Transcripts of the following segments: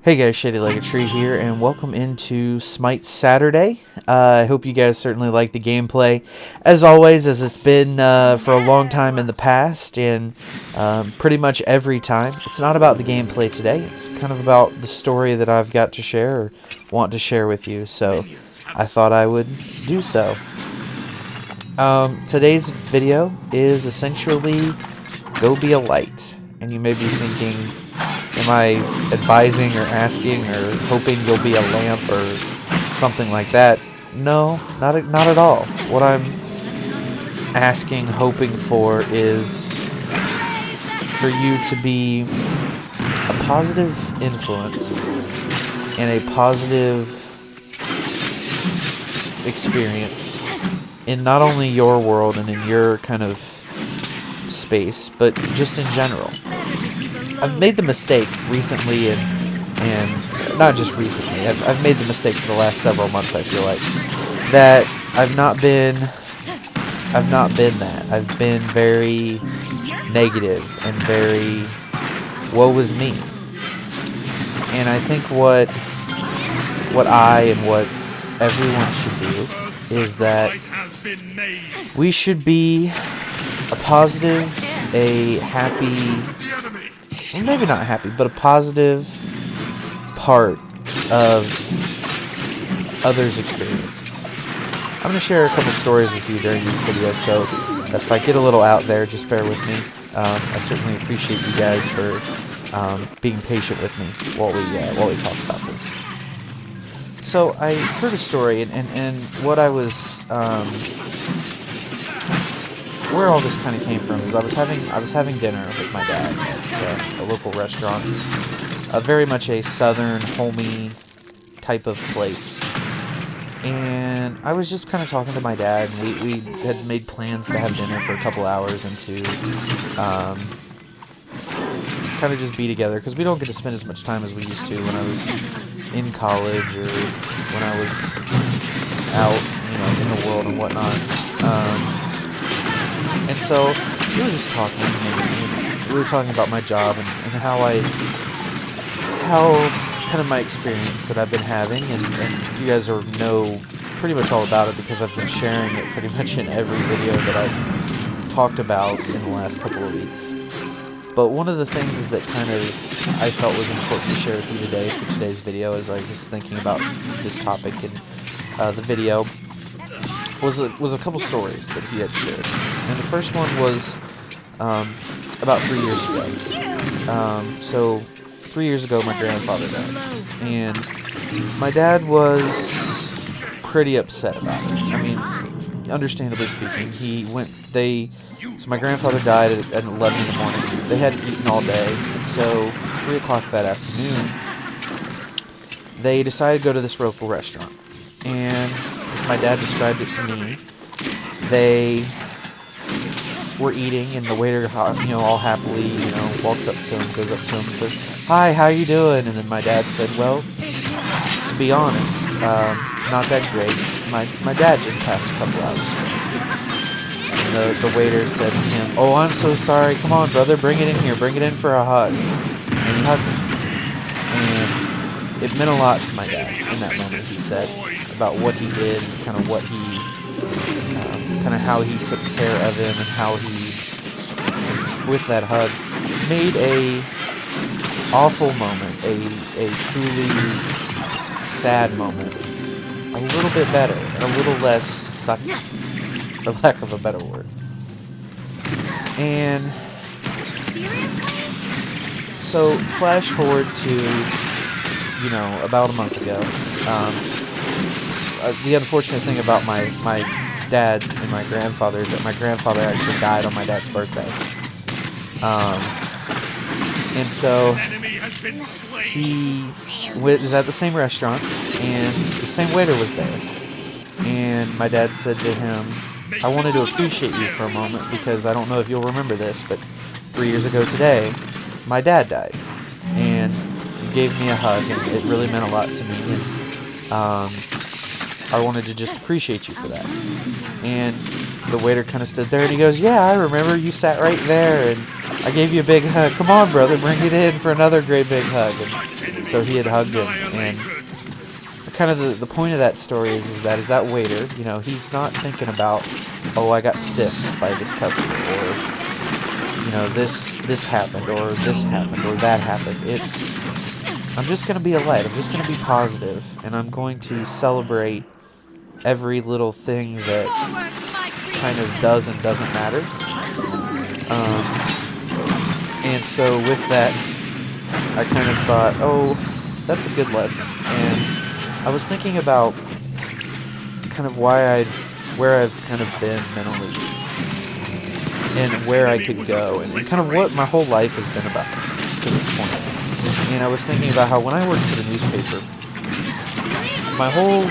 Hey guys, Shadylikeatree here, and welcome into Smite Saturday. I hope you guys certainly like the gameplay, as always, as it's been for a long time in the past, and pretty much every time. It's not about the gameplay today, it's kind of about the story that I've got to share, or want to share with you, so I thought I would do so. Today's video is essentially, go be a light, and you may be thinking, am I advising or asking or hoping you'll be a lamp or something like that? No, not at all. What I'm asking, hoping for is for you to be a positive influence and a positive experience in not only your world and in your kind of space, but just in general. I've made the mistake recently, and not just recently, I've made the mistake for the last several months, I feel like, that I've not been that. I've been very negative and very woe is me. And I think what I and what everyone should do is that we should be a positive, a happy, well, maybe not happy, but a positive part of others' experiences. I'm going to share a couple stories with you during these videos, so if I get a little out there, just bear with me. I certainly appreciate you guys for being patient with me while we talk about this. So I heard a story, and what I was where all this kind of came from is I was having dinner with my dad at a local restaurant. Very much a southern, homey type of place. And I was just kind of talking to my dad, and we had made plans to have dinner for a couple hours and to kind of just be together, because we don't get to spend as much time as we used to when I was in college or when I was out, in the world and whatnot. And so we were just talking, and we were talking about my job and how kind of my experience that I've been having, and you guys know pretty much all about it because I've been sharing it pretty much in every video that I've talked about in the last couple of weeks. But one of the things that kind of I felt was important to share with you today for today's video, as I was thinking about this topic in the video, was a couple stories that he had shared. And the first one was about 3 years ago. So 3 years ago, my grandfather died, and my dad was pretty upset about it. I mean, understandably speaking, so my grandfather died at 11 in the morning. They hadn't eaten all day, and so 3 o'clock that afternoon, they decided to go to this local restaurant. And as my dad described it to me, they were eating, and the waiter, all happily, walks up to him, goes up to him and says, "Hi, how you doing?" And then my dad said, "Well, to be honest, not that great. My dad just passed a couple hours ago." And the waiter said to him, "Oh, I'm so sorry. Come on, brother, bring it in here. Bring it in for a hug." And he hugged him. And it meant a lot to my dad in that moment, he said, about what he did, and kind of what he, how he took care of him, and how he, with that hug, made a awful moment, a truly sad moment, a little bit better, and a little less sucky, for lack of a better word. And so, flash forward to, about a month ago. The unfortunate thing about my dad and my grandfather is that my grandfather actually died on my dad's birthday. And so he was at the same restaurant, and the same waiter was there. And my dad said to him, "I wanted to appreciate you for a moment, because I don't know if you'll remember this, but 3 years ago today, my dad died. And he gave me a hug, and it really meant a lot to me. And I wanted to just appreciate you for that." And the waiter kind of stood there, and he goes, "Yeah, I remember. You sat right there, and I gave you a big hug. Come on, brother, bring it in for another great big hug. And so he had hugged him, and kind of the point of that story is that waiter, you know, he's not thinking about, oh, I got stiffed by this customer, or, you know, this happened, or this happened, or that happened. It's, I'm just going to be a light. I'm just going to be positive, and I'm going to celebrate every little thing that kind of does and doesn't matter. And so with that, I kind of thought, oh, that's a good lesson. And I was thinking about kind of where I've kind of been mentally, and where I could go, and kind of what my whole life has been about to this point. And I was thinking about how when I worked for the newspaper, my whole,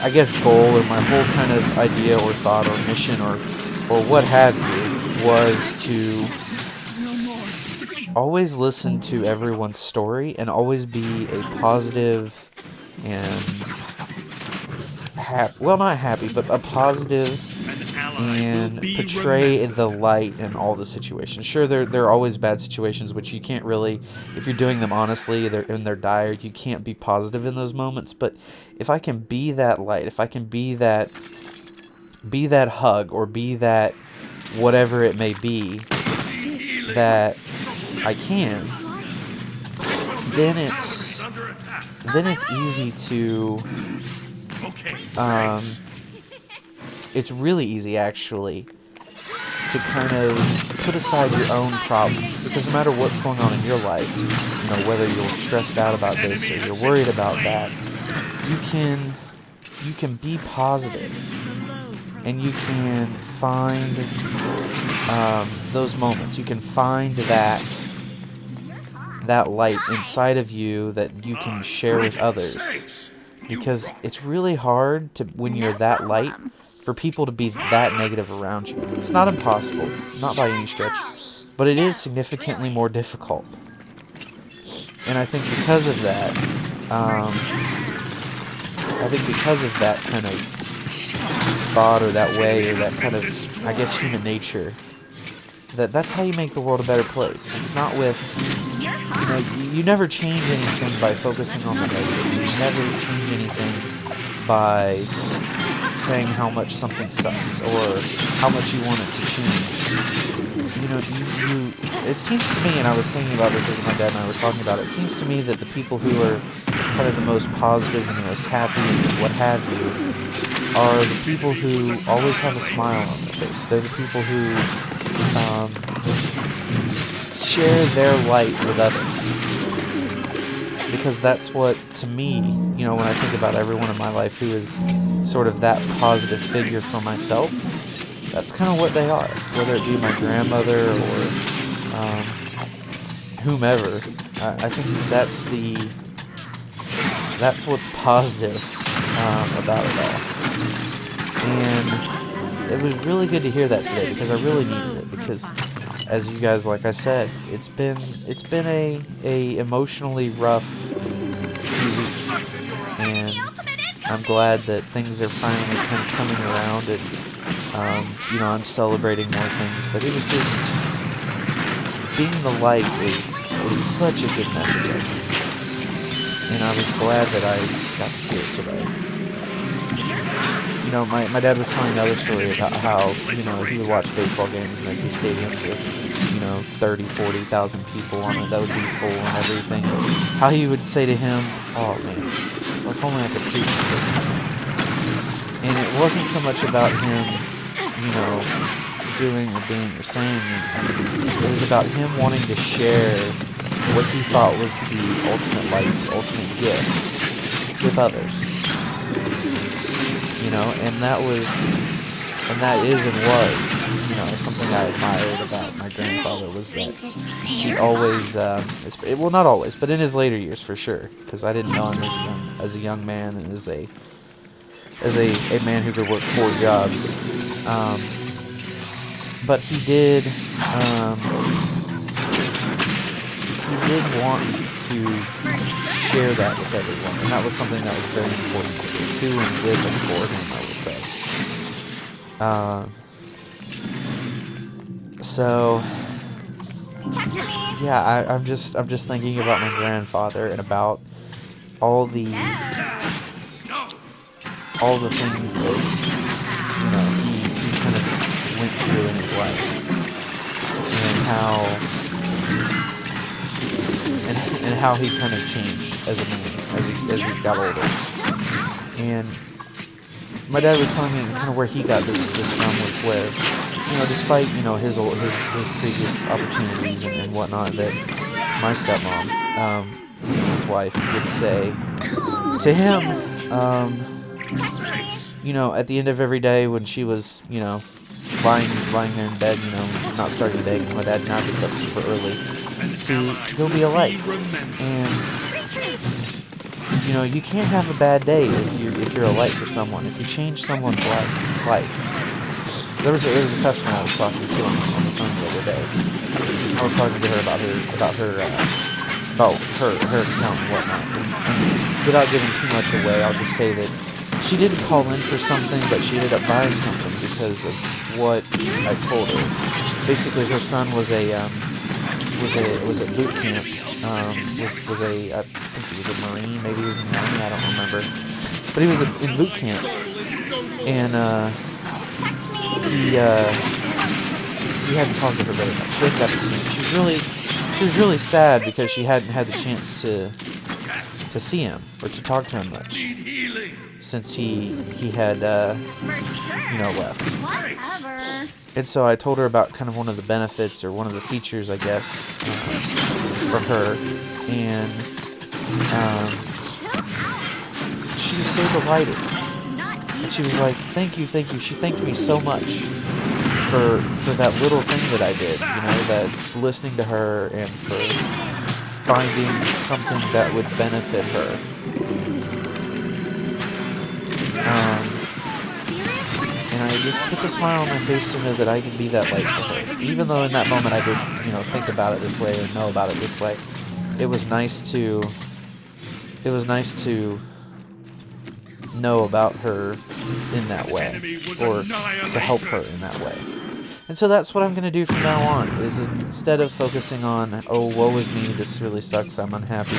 I guess, goal, or my whole kind of idea or thought or mission or what have you, was to always listen to everyone's story and always be a positive and well, not happy, but a positive, and portray the light in all the situations. Sure, there are always bad situations, which you can't really, if you're doing them honestly, they're dire, you can't be positive in those moments. But if I can be that light, if I can be that hug, or be that whatever it may be that I can, then it's easy to it's really easy, actually, to kind of put aside your own problems, because no matter what's going on in your life, you know, whether you're stressed out about this or you're worried about that, you can be positive, and you can find those moments. You can find that light inside of you that you can share with others. Because it's really hard to, when you're that light, for people to be that negative around you. It's not impossible, not by any stretch, but it is significantly more difficult. And I think because of that, kind of thought, or that way, or that kind of, I guess, human nature, that's how you make the world a better place. It's not with, you know, you never change anything by focusing on the negative. You never change anything by saying how much something sucks, or how much you want it to change. You know, it seems to me, and I was thinking about this as my dad and I were talking about it, it seems to me that the people who are kind of the most positive and the most happy and what have you are the people who always have a smile on their face. They're the people who share their light with others. Because that's what, to me, you know, when I think about everyone in my life who is sort of that positive figure for myself, that's kind of what they are. Whether it be my grandmother or whomever, I think that's what's positive about it all. And it was really good to hear that today, because I really needed it. Because, as you guys, like I said, it's been a emotionally rough few weeks, and I'm glad that things are finally kind of coming around, and you know, I'm celebrating more things. But it was just, being the light is such a good message, I think. And I was glad that I got to hear it today. You know, my dad was telling another story about how, you know, he would watch baseball games and there'd be stadiums with, you know, 30, 40,000 people on it that would be full and everything. But how he would say to him, oh man, well, if only I could preach to them. And it wasn't so much about him, you know, doing or being or saying anything. It was about him wanting to share what he thought was the ultimate life, the ultimate gift with others. You know, and that is and was, you know, something I admired about my grandfather, was that he always, well, not always, but in his later years for sure, because I didn't know him as a young man, and as a man who could work 4 jobs, but he did want to share that with everyone, and that was something that was very important to and with and for him, I would say. So yeah, I'm just thinking about my grandfather and about all the things that he kind of went through in his life, and how he kind of changed as a man as he got older. And my dad was telling me kind of where he got this from was where, despite his previous opportunities and whatnot, that my stepmom, his wife, would say to him, at the end of every day when she was, lying there in bed, not starting the day because my dad now gets up super early, to go be a light. And you can't have a bad day if you're a light for someone. If you change someone's life. There was a customer I was talking to on the phone the other day. I was talking to her about her account and whatnot. And without giving too much away, I'll just say that she didn't call in for something, but she ended up buying something because of what I told her. Basically, her son was at boot camp. I think he was a Marine, maybe he was in the Army, I don't remember. But he was in boot camp, and he hadn't talked to her very much. She hadn't got to see him. She was really sad because she hadn't had the chance to see him or to talk to him much since he had left. And so I told her about kind of one of the benefits or one of the features, I guess, from her, and she was so delighted. And she was like, thank you. She thanked me so much for that little thing that I did, that listening to her and for finding something that would benefit her. And I just put the smile on my face to know that I can be that light for her. Even though in that moment I didn't, think about it this way or know about it this way. It was nice to know about her in that way, or to help her in that way. And so that's what I'm going to do from now on, is instead of focusing on, oh, woe is me, this really sucks, I'm unhappy,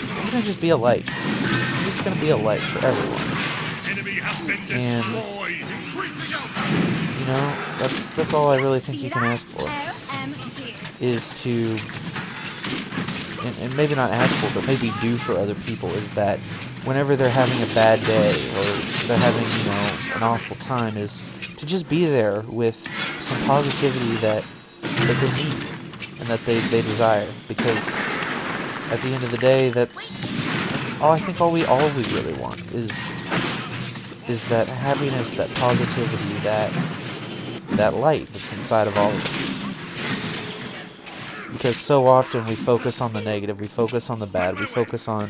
I'm going to just be a light. I'm just going to be a light for everyone. And, that's all I really think you can ask for, is to, and maybe not ask for, but maybe do for other people, is that whenever they're having a bad day, or they're having, an awful time, is to just be there with some positivity that they need and that they desire, because at the end of the day, that's all. I think all we really want is that happiness, that positivity, that light that's inside of all of us. Because so often we focus on the negative, we focus on the bad, we focus on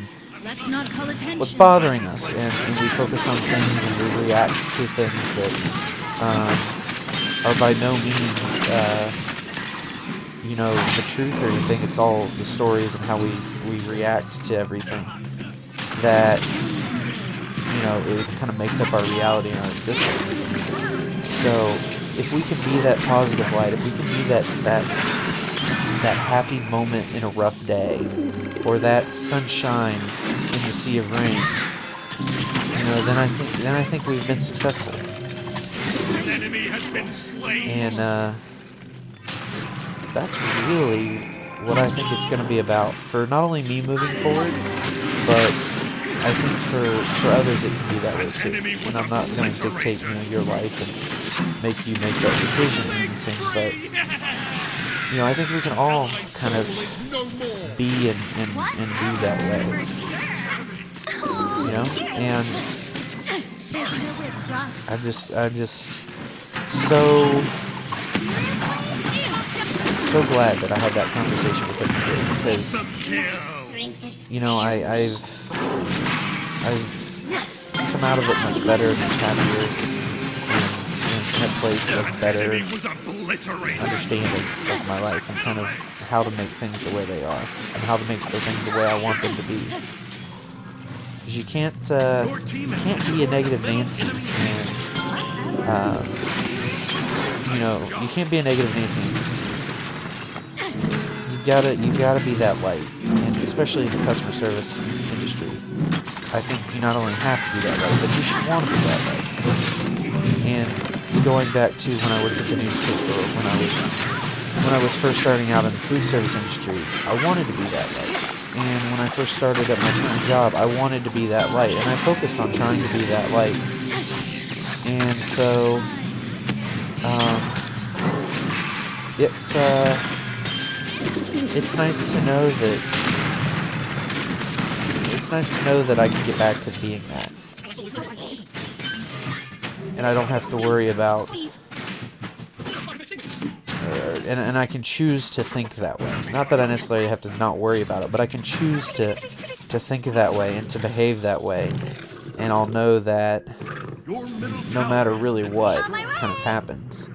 what's bothering us, and we focus on things and we react to things that are by no means, the truth or anything. It's all the stories and how we react to everything that, it kind of makes up our reality and our existence. So, if we can be that positive light, if we can be that happy moment in a rough day, or that sunshine in the sea of rain, then I think we've been successful. And that's really what I think it's going to be about, for not only me moving forward, but I think for others it can be that way too. And I'm not going to dictate your life and make you make that decision and things, but I think we can all kind of be and do that way. And I'm just so glad that I had that conversation with him today, because I've come out of it much better, much happier, and in a place of better understanding of my life and kind of how to make things the way they are, and how to make the things the way I want them to be. Because you can't be a negative Nancy, and you can't be a negative Nancy and succeed. gotta be that light, and especially in the customer service industry. I think you not only have to be that light, but you should want to be that light. And going back to when I worked at the newspaper, when I was first starting out in the food service industry, I wanted to be that light. And when I first started at my current job, I wanted to be that light, and I focused on trying to be that light. And so, it's nice to know that I can get back to being that, and I don't have to worry about. And I can choose to think that way. Not that I necessarily have to not worry about it, but I can choose to think that way and to behave that way. And I'll know that no matter really what kind of happens,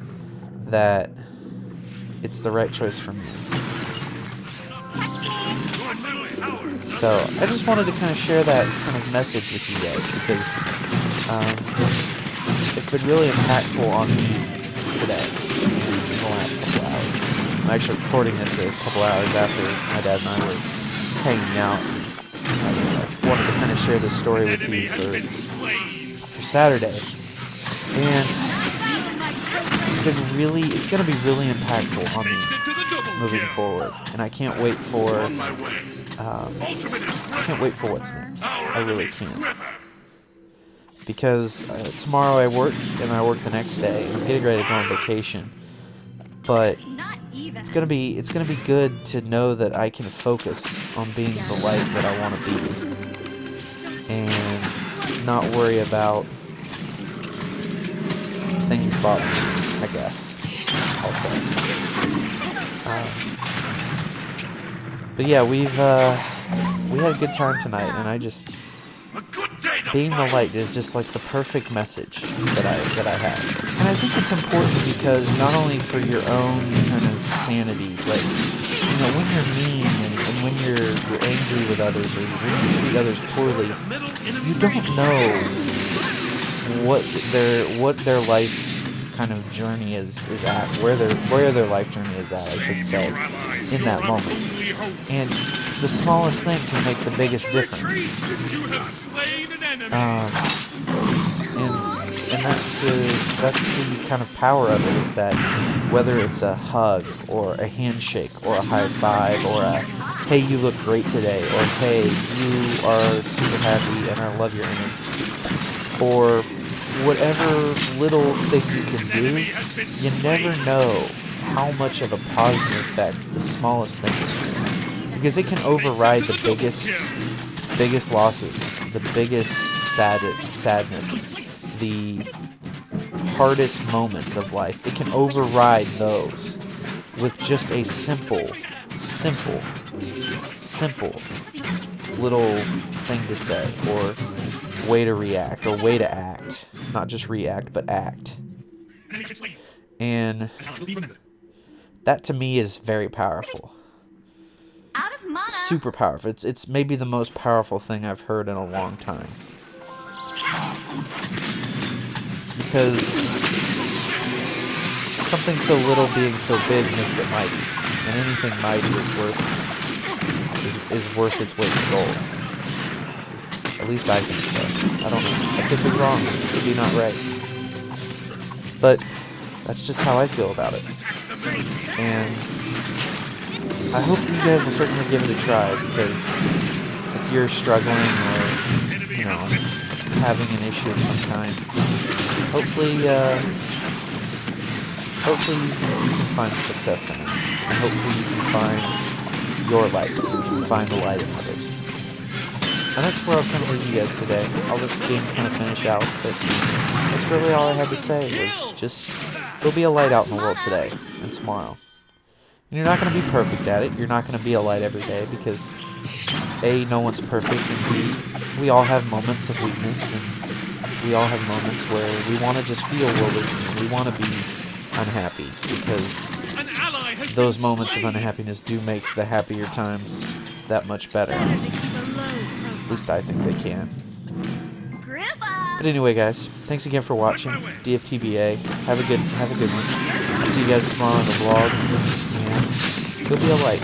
that it's the right choice for me. So I just wanted to kind of share that kind of message with you guys, because it's been really impactful on me today. The last couple hours. I'm actually recording this a couple hours after my dad and I were hanging out. I wanted to kind of share this story with you for Saturday, and it's going to be really impactful on me moving forward, and I can't wait for what's next. I really can't. Because tomorrow I work, and I work the next day, and I'm getting ready to go on vacation. But it's gonna be good to know that I can focus on being the light that I want to be, and not worry about things bothering me, I guess I'll say. But yeah, we had a good time tonight, and being the light is just like the perfect message that I have. And I think it's important because not only for your own kind of sanity, like, you know, when you're mean and when you're angry with others, or when you treat others poorly, you don't know what their life kind of journey is at, where their life journey is at, I should say, in that moment. And the smallest thing can make the biggest difference. And that's the kind of power of it, is that whether it's a hug or a handshake or a high five or a hey, you look great today, or hey, you are super happy and I love your energy, or whatever little thing you can do, you never know how much of a positive effect the smallest thing can do, because it can override the biggest losses, the biggest sadnesses, the hardest moments of life. It can override those with just a simple little thing to say, or way to react, or way to act. Not just react, but act. And that to me is very powerful. Super powerful. It's maybe the most powerful thing I've heard in a long time. Because something so little being so big makes it mighty, and anything mighty is worth its weight in gold. At least I think so. I don't know. I could be wrong. I could be not right. But that's just how I feel about it. And I hope you guys will certainly give it a try, because if you're struggling or, you know, having an issue of some kind, hopefully you can find success in it. And hopefully you can find your light. You can find the light in others. And that's where I'll kind of leave you guys today. I'll let the game kind of finish out, but that's really all I had to say, was just, there'll be a light out in the world today and tomorrow. And you're not going to be perfect at it. You're not going to be a light every day, because A, no one's perfect, and B, we all have moments of weakness, and we all have moments where we want to just feel worthless, and we want to be unhappy, because those moments of unhappiness do make the happier times that much better. At least I think they can. But anyway, guys, thanks again for watching. DFTBA. Have a good one. I'll see you guys tomorrow on the vlog. And You'll be alright.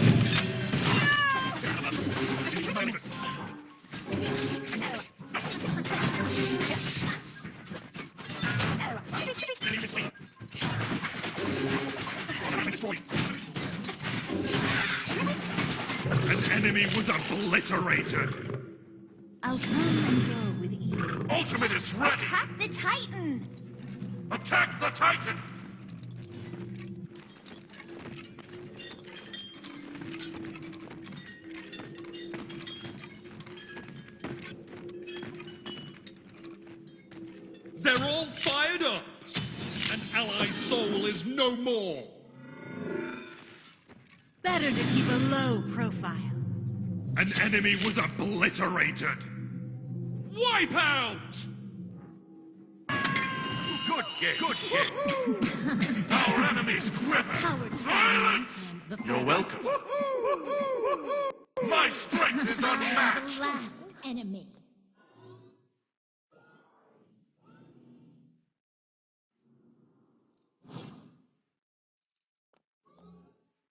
An enemy was obliterated. I'll come and go with ease. Ultimate is ready. Attack the Titan! Attack the Titan. They're all fired up. An ally's soul is no more. Better to keep a low profile. An enemy was obliterated. Wipe out! Good game. Good game. Our enemies quiver. Cowards Silence! You're welcome. My strength is The unmatched. last enemy.